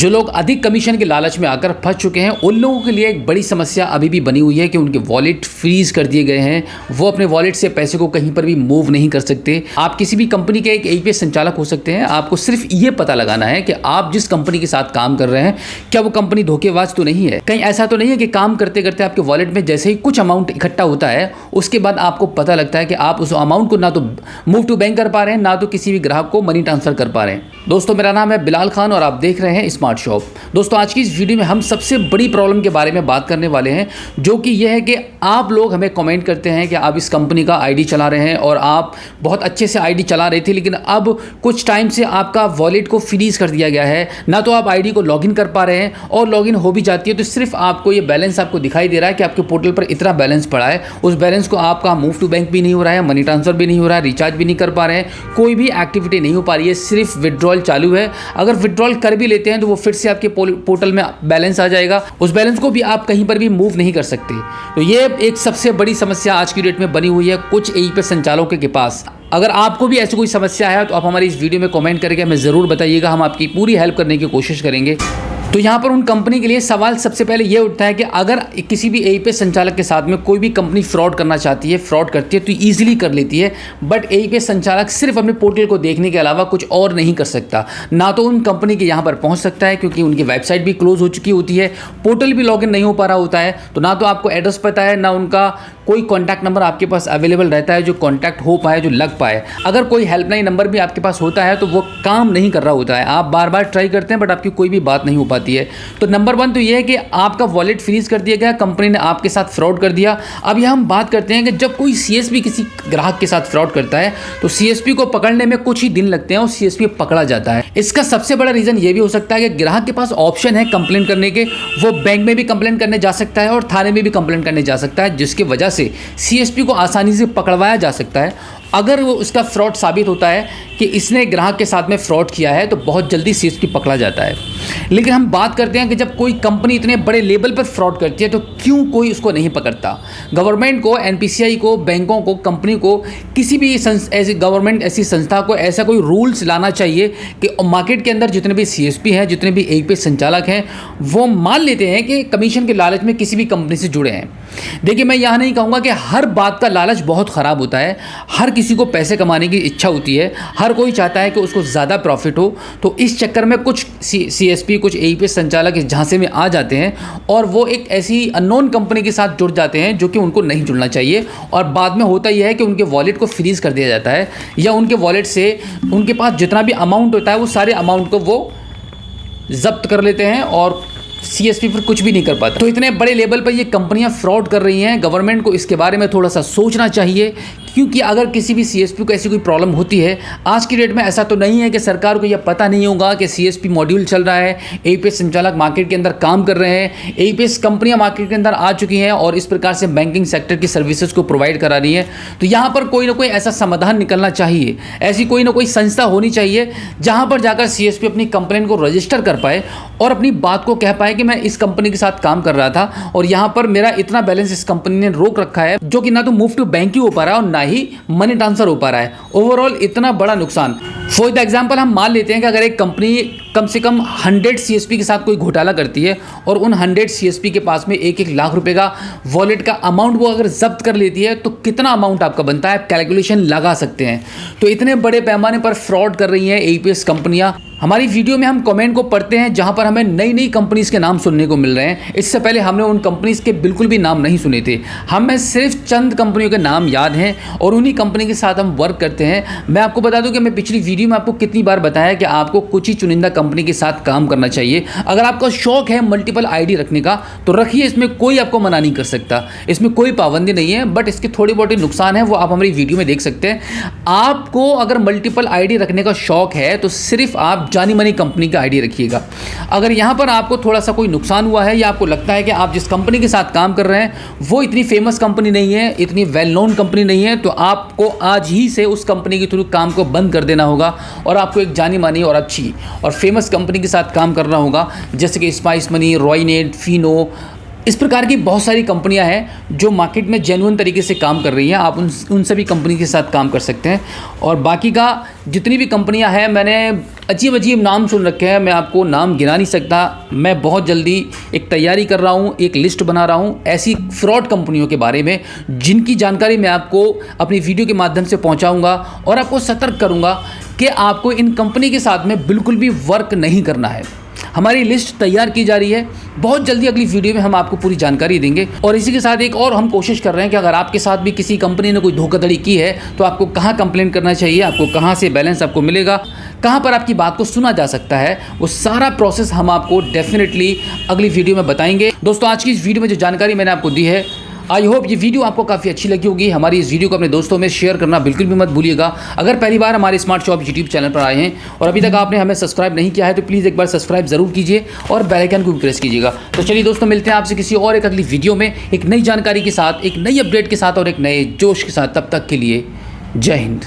जो लोग अधिक कमीशन के लालच में आकर फंस चुके हैं उन लोगों के लिए एक बड़ी समस्या अभी भी बनी हुई है कि उनके वॉलेट फ्रीज कर दिए गए हैं। वो अपने वॉलेट से पैसे को कहीं पर भी मूव नहीं कर सकते। आप किसी भी कंपनी के एक APS संचालक हो सकते हैं। आपको सिर्फ ये पता लगाना है कि आप जिस कंपनी के साथ काम कर रहे हैं क्या वो कंपनी धोखेबाज तो नहीं है। कहीं ऐसा तो नहीं है कि काम करते करते आपके वॉलेट में जैसे ही कुछ अमाउंट इकट्ठा होता है उसके बाद आपको पता लगता है कि आप उस अमाउंट को ना तो मूव टू बैंक कर पा रहे हैं ना तो किसी भी ग्राहक को मनी ट्रांसफर कर पा रहे हैं। दोस्तों, मेरा नाम है बिलाल खान और आप देख रहे हैं स्मार्ट शॉप। दोस्तों, आज की इस वीडियो में हम सबसे बड़ी प्रॉब्लम के बारे में बात करने वाले हैं, जो कि यह है कि आप लोग हमें कमेंट करते हैं कि आप इस कंपनी का आईडी चला रहे हैं और आप बहुत अच्छे से आईडी चला रहे थे, लेकिन अब कुछ टाइम से आपका वॉलेट को फ्रीज कर दिया गया है। ना तो आप आईडी को लॉगिन कर पा रहे हैं और लॉगिन हो भी जाती है तो सिर्फ आपको ये बैलेंस आपको दिखाई दे रहा है कि आपके पोर्टल पर इतना बैलेंस पड़ा है। उस बैलेंस को आपका मूव टू बैंक भी नहीं हो रहा है, मनी ट्रांसफर भी नहीं हो रहा है, रिचार्ज भी नहीं कर पा रहे हैं, कोई भी एक्टिविटी नहीं हो पा रही है, सिर्फ विड्रॉल चालू है। अगर विड्रॉल कर भी लेते हैं तो वो फिर से आपके पोर्टल में बैलेंस आ जाएगा। उस बैलेंस को भी आप कहीं पर भी मूव नहीं कर सकते। तो ये एक सबसे बड़ी समस्या आज की डेट में बनी हुई है कुछ APS संचालकों के पास। अगर आपको भी ऐसी कोई समस्या है तो आप हमारी इस वीडियो में कमेंट करके हमें ज़रूर बताइएगा। हम आपकी पूरी हेल्प करने की कोशिश करेंगे। तो यहाँ पर उन कंपनी के लिए सवाल सबसे पहले ये उठता है कि अगर किसी भी APS संचालक के साथ में कोई भी कंपनी फ्रॉड करना चाहती है, फ्रॉड करती है तो ईजिली कर लेती है, बट APS संचालक सिर्फ अपने पोर्टल को देखने के अलावा कुछ और नहीं कर सकता। ना तो उन कंपनी के यहाँ पर पहुँच सकता है क्योंकि उनकी वेबसाइट भी क्लोज हो चुकी होती है, पोर्टल भी लॉगिन नहीं हो पा रहा होता है, तो ना तो आपको एड्रेस पता है, ना उनका कोई कॉन्टैक्ट नंबर आपके पास अवेलेबल रहता है जो कॉन्टैक्ट हो पाए, जो लग पाए। अगर कोई हेल्पलाइन नंबर भी आपके पास होता है तो वो काम नहीं कर रहा होता है। आप बार बार ट्राई करते हैं बट आपकी कोई भी बात नहीं हो पाती है। तो नंबर 1 तो ये है कि आपका वॉलेट फ्रीज कर दिया गया, कंपनी ने आपके साथ फ्रॉड कर दिया। अब यह हम बात करते हैं कि जब कोई CSP किसी ग्राहक के साथ फ्रॉड करता है तो CSP को पकड़ने में कुछ ही दिन लगते हैं और CSP पकड़ा जाता है। इसका सबसे बड़ा रीज़न ये भी हो सकता है कि ग्राहक के पास ऑप्शन है कंप्लेंट करने के। वो बैंक में भी कंप्लेंट करने जा सकता है और थाने में भी कंप्लेंट करने जा सकता है, जिसकी वजह से CSP को आसानी से पकड़वाया जा सकता है। अगर वो उसका फ्रॉड साबित होता है कि इसने ग्राहक के साथ में फ्रॉड किया है तो बहुत जल्दी CSP पकड़ा जाता है। लेकिन हम बात करते हैं कि जब कोई कंपनी इतने बड़े लेवल पर फ्रॉड करती है तो क्यों कोई उसको नहीं पकड़ता। गवर्नमेंट को, NPCI को, बैंकों को, कंपनी को, किसी भी ऐसी गवर्नमेंट ऐसी संस्था को ऐसा कोई रूल्स लाना चाहिए कि मार्केट के अंदर जितने भी CSP हैं, जितने भी APS संचालक हैं, वो मान लेते हैं कि कमीशन के लालच में किसी भी कंपनी से जुड़े हैं। देखिए, मैं यहाँ नहीं कहूँगा कि हर बात का लालच बहुत ख़राब होता है। हर किसी को पैसे कमाने की इच्छा होती है, हर कोई चाहता है कि उसको ज़्यादा प्रॉफिट हो। तो इस चक्कर में कुछ CSP, कुछ APS संचालक इस झांसे में आ जाते हैं और वो एक ऐसी अननोन कंपनी के साथ जुड़ जाते हैं जो कि उनको नहीं जुड़ना चाहिए। और बाद में होता यह है कि उनके वॉलेट को फ्रीज कर दिया जाता है या उनके वॉलेट से उनके पास जितना भी अमाउंट होता है वो सारे अमाउंट को वो जब्त कर लेते हैं और CSP पर कुछ भी नहीं कर पाता। तो इतने बड़े लेवल पर ये कंपनियां फ्रॉड कर रही हैं। गवर्नमेंट को इसके बारे में थोड़ा सा सोचना चाहिए, क्योंकि अगर किसी भी CSP को ऐसी कोई प्रॉब्लम होती है, आज की डेट में ऐसा तो नहीं है कि सरकार को यह पता नहीं होगा कि CSP मॉड्यूल चल रहा है, APS संचालक मार्केट के अंदर काम कर रहे हैं, APS कंपनियां मार्केट के अंदर आ चुकी हैं और इस प्रकार से बैंकिंग सेक्टर की सर्विसेज को प्रोवाइड करा रही है। तो यहाँ पर कोई ना कोई ऐसा समाधान निकलना चाहिए, ऐसी कोई ना कोई संस्था होनी चाहिए जहाँ पर जाकर CSP अपनी कंप्लेंट को रजिस्टर कर पाए और अपनी बात को कह पाए कि मैं इस कंपनी के साथ काम कर रहा था और यहाँ पर मेरा इतना बैलेंस इस कंपनी ने रोक रखा है, जो कि ना तो मूव टू बैंक ही हो पा रहा है और ना ही मनी ट्रांसफर हो पा रहा है। ओवरऑल इतना बड़ा नुकसान। फॉर द एग्जांपल हम मान लेते हैं कि अगर एक कंपनी कम से कम 100 CSP के साथ कोई घोटाला करती है और उन 100 CSP के पास में 1-1 लाख रुपए का वॉलेट का अमाउंट वो अगर जब्त कर लेती है तो कितना अमाउंट आपका बनता है, आप कैलकुलेशन लगा सकते हैं। तो इतने बड़े पैमाने पर फ्रॉड कर रही हैं APS कंपनियां। हमारी वीडियो में हम कमेंट को पढ़ते हैं जहां पर हमें नई नई कंपनीज के नाम सुनने को मिल रहे हैं। इससे पहले हमने उन कंपनीज के बिल्कुल भी नाम नहीं सुने थे। हमें सिर्फ चंद कंपनियों के नाम याद हैं और उन्हीं कंपनी के साथ हम वर्क करते हैं। मैं आपको बता दूं कि मैं पिछली वीडियो में आपको कितनी बार बताया कि आपको कुछ ही चुनिंदा कंपनी के साथ काम करना चाहिए। अगर आपका शौक है मल्टीपल आईडी रखने का तो रखिए, इसमें कोई आपको मना नहीं कर सकता, इसमें कोई पाबंदी नहीं है, बट इसके थोड़े बहुत नुकसान है वो आप हमारी वीडियो में देख सकते हैं। आपको अगर मल्टीपल आईडी रखने का शौक है तो सिर्फ आप जानी मानी कंपनी का आईडी रखिएगा। अगर यहाँ पर आपको थोड़ा सा कोई नुकसान हुआ है या आपको लगता है कि आप जिस कंपनी के साथ काम कर रहे हैं वो इतनी फेमस कंपनी नहीं है, इतनी वेल नोन कंपनी नहीं है, तो आपको आज ही से उस कंपनी के थ्रू काम को बंद कर देना होगा और आपको एक जानी मानी और अच्छी और फेमस कंपनी के साथ काम करना होगा, जैसे कि स्पाइस मनी, रॉयनेट, फिनो, इस प्रकार की बहुत सारी कंपनियां हैं जो मार्केट में जेन्युइन तरीके से काम कर रही हैं। आप उन सभी कंपनी के साथ काम कर सकते हैं। और बाकी का जितनी भी कंपनियां हैं, मैंने अजीब अजीब नाम सुन रखे हैं, मैं आपको नाम गिना नहीं सकता। मैं बहुत जल्दी एक तैयारी कर रहा हूं, एक लिस्ट बना रहा हूं ऐसी फ्रॉड कंपनियों के बारे में, जिनकी जानकारी मैं आपको अपनी वीडियो के माध्यम से पहुंचाऊंगा और आपको सतर्क करूंगा कि आपको इन कंपनी के साथ में बिल्कुल भी वर्क नहीं करना है। हमारी लिस्ट तैयार की जा रही है, बहुत जल्दी अगली वीडियो में हम आपको पूरी जानकारी देंगे। और इसी के साथ एक और हम कोशिश कर रहे हैं कि अगर आपके साथ भी किसी कंपनी ने कोई धोखाधड़ी की है तो आपको कहां कंप्लेन करना चाहिए, आपको कहां से बैलेंस आपको मिलेगा, कहां पर आपकी बात को सुना जा सकता है, वो सारा प्रोसेस हम आपको डेफिनेटली अगली वीडियो में बताएंगे। दोस्तों, आज की इस वीडियो में जो जानकारी मैंने आपको दी है, आई होप ये वीडियो आपको काफ़ी अच्छी लगी होगी। हमारी इस वीडियो को अपने दोस्तों में शेयर करना बिल्कुल भी मत भूलिएगा। अगर पहली बार हमारे स्मार्ट शॉप यूट्यूब चैनल पर आए हैं और अभी तक आपने हमें सब्सक्राइब नहीं किया है तो प्लीज़ एक बार सब्सक्राइब ज़रूर कीजिए और बेल आइकन को भी प्रेस कीजिएगा। तो चलिए दोस्तों, मिलते हैं आपसे किसी और एक अगली वीडियो में एक नई जानकारी के साथ, एक नई अपडेट के साथ और एक नए जोश के साथ। तब तक के लिए जय हिंद।